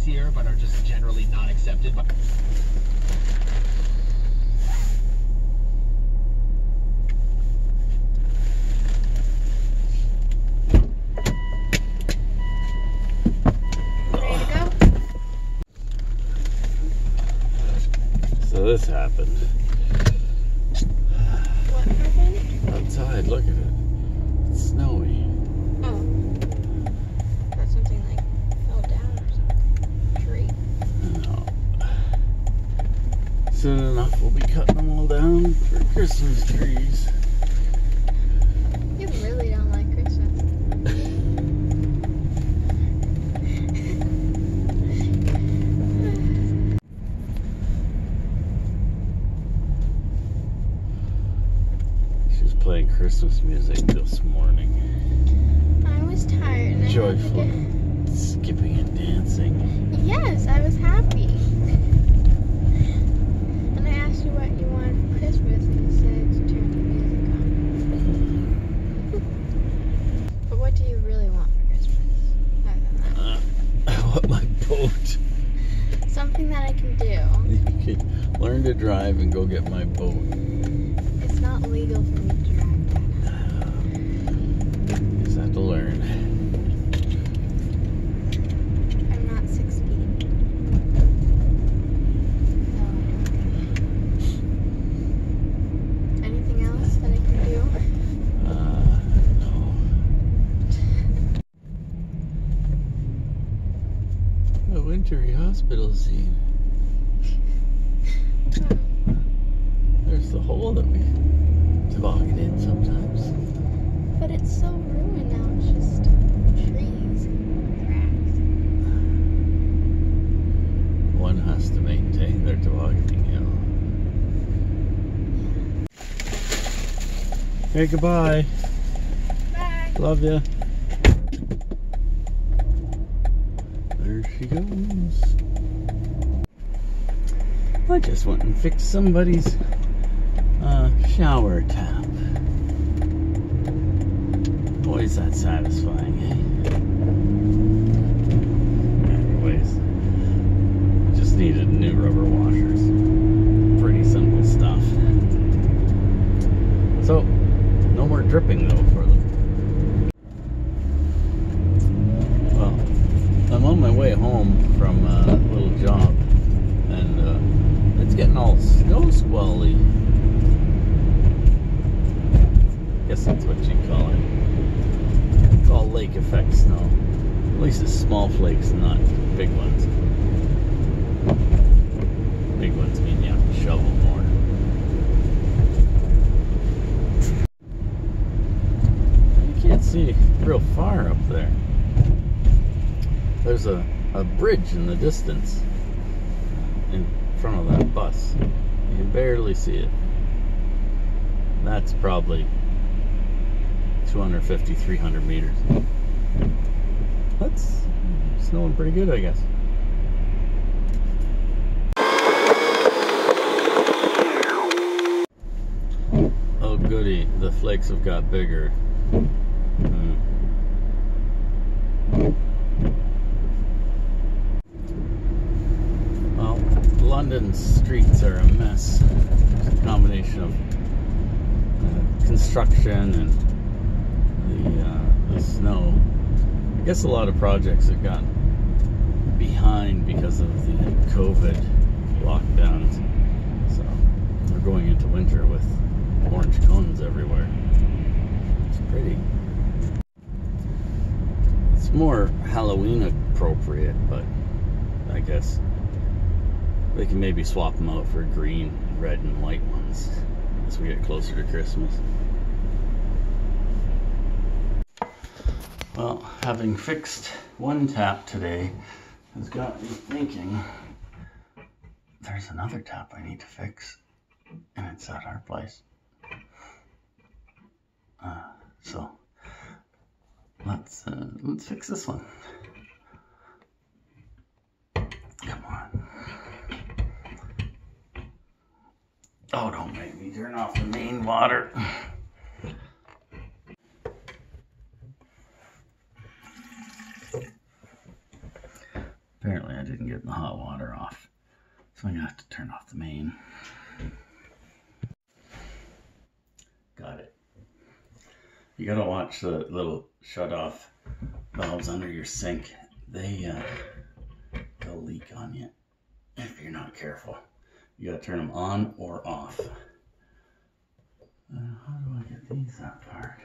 sincere, but are just generally not accepted by... So this happened. What happened? Outside, look at it. It's snowy. Oh. Thought something like fell down or something. Tree. No. Soon enough, we'll be cutting them all down for Christmas trees. You really don't like Christmas. Playing Christmas music this morning. I was tired. And Joyful, skipping and dancing. Yes, I was happy. And I asked you what you wanted for Christmas, and you said to turn the music on. But what do you really want for Christmas? I want my boat. Something that I can do. You can learn to drive and go get my boat. It's not legal for me to drive that. Just have to learn. I'm not 6 feet. So, anything else that I can do? No. A wintry hospital scene. There's the hole that we toboggan in sometimes. But it's so ruined now. It's just trees and grass. One has to maintain their tobogganing hill. Hey, goodbye. Bye. Love ya. There she goes. I just went and fixed somebody's shower tap. Boy, is that satisfying, eh? Anyways, just needed new rubber washers. Pretty simple stuff. So, no more dripping though for them. Well, I'm on my way home from a little job, and it's getting all snow squally. Guess that's what you call it. It's all lake effect snow. At least it's small flakes, not big ones. Big ones mean you have to shovel more. You can't see real far up there. There's a bridge in the distance in front of that bus. You can barely see it. That's probably 250, 300 meters. That's snowing pretty good, I guess. Oh goody, the flakes have got bigger. Well, London streets are a mess. It's a combination of construction and the snow. I guess a lot of projects have gone behind because of the COVID lockdowns. So we're going into winter with orange cones everywhere. It's pretty. It's more Halloween appropriate, but I guess they can maybe swap them out for green, red, and white ones as we get closer to Christmas. Well, having fixed one tap today has got me thinking there's another tap I need to fix, and it's at our place. So let's fix this one. Come on. Oh, don't make me turn off the main water. Apparently I didn't get the hot water off. So I'm gonna have to turn off the main. Got it. You gotta watch the little shut-off valves under your sink. They'll leak on you if you're not careful. You gotta turn them on or off. How do I get these apart?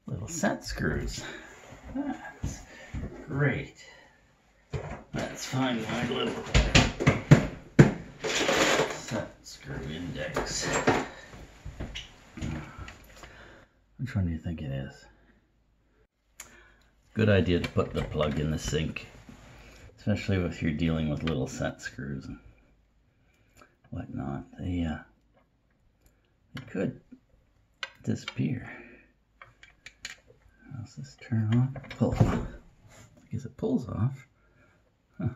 Little set screws. That's great. Let's find my little set screw index. Which one do you think it is? Good idea to put the plug in the sink, especially if you're dealing with little set screws and whatnot. They could disappear. How's this turn off? Pull. I guess it pulls off. Huh.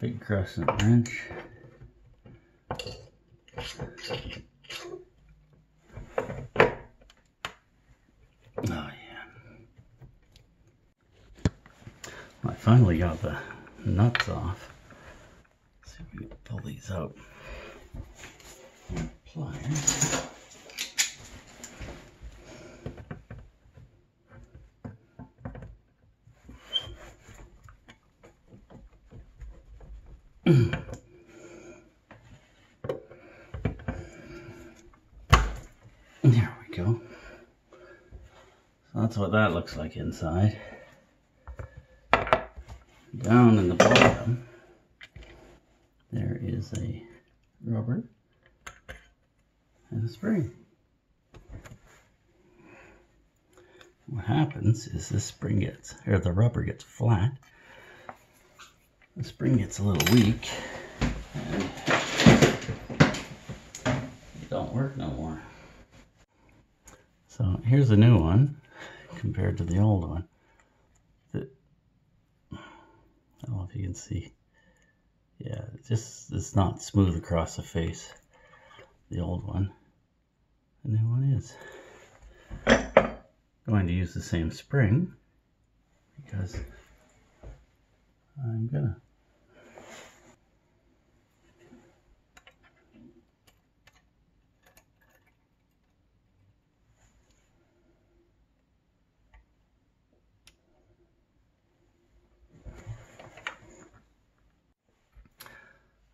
Big crescent wrench. Oh yeah. Well, I finally got the nuts off. Let's see if we can pull these out. And pliers. There we go. So that's what that looks like inside. Down in the bottom, there is a rubber and a spring. What happens is this spring gets, or the rubber gets flat. The spring gets a little weak and it don't work no more. So here's a new one compared to the old one. I don't know if you can see. Yeah, it's not smooth across the face. The old one. The new one is. Going to use the same spring because I'm gonna.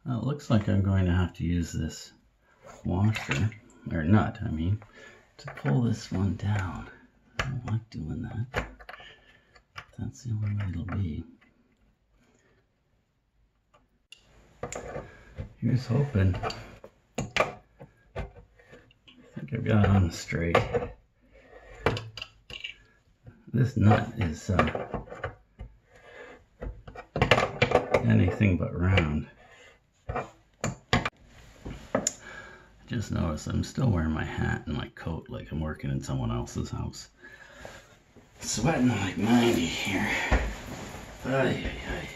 Well, it looks like I'm going to have to use this washer, or nut, I mean, to pull this one down. I don't like doing that. That's the only way it'll be. Here's hoping. I think I've got it on straight. This nut is anything but round. Just noticed I'm still wearing my hat and my coat like I'm working in someone else's house. Sweating like 90 here. Ay, ay,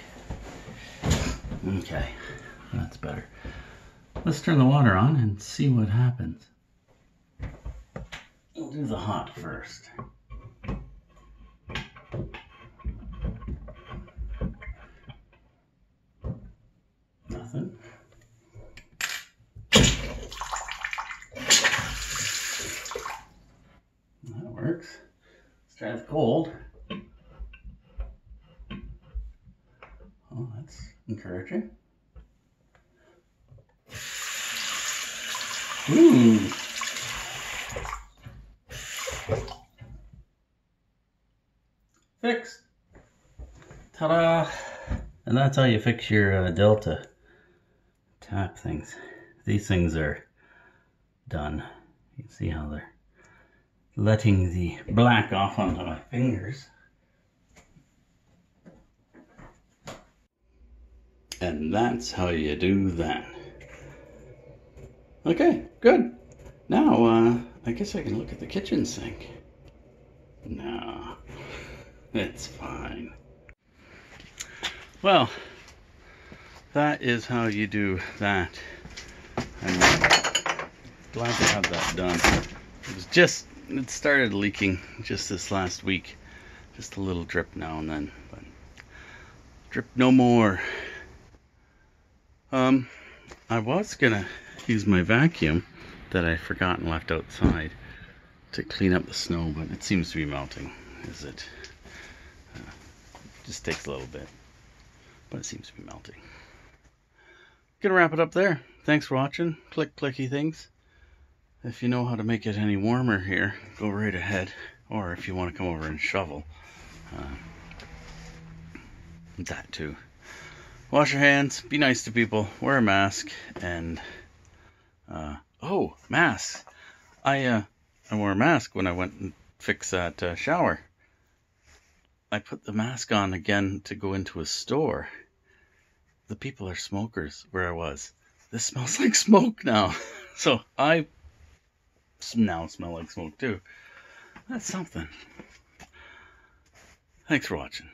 ay. Okay, that's better. Let's turn the water on and see what happens. We'll do the hot first. Nothing. That works. Let's try the cold. Oh, that's encouraging. Ooh. Fixed. Ta-da! And that's how you fix your Delta tap things. These things are done. You can see how they're letting the black off onto my fingers. And that's how you do that. Okay, good. Now, I guess I can look at the kitchen sink. No, it's fine. Well, that is how you do that. I'm glad to have that done. It was just it started leaking just this last week. Just a little drip now and then, but drip no more. I was gonna use my vacuum that I forgot and left outside to clean up the snow, but it seems to be melting. Just takes a little bit, but it seems to be melting. Gonna wrap it up there. Thanks for watching. Click clicky things. If you know how to make it any warmer here, go right ahead. Or if you want to come over and shovel, that too. Wash your hands, be nice to people, wear a mask, and oh, masks. I wore a mask when I went and fixed that shower. I put the mask on again to go into a store. The people are smokers where I was. This smells like smoke now. So I now smell like smoke too. That's something. Thanks for watching.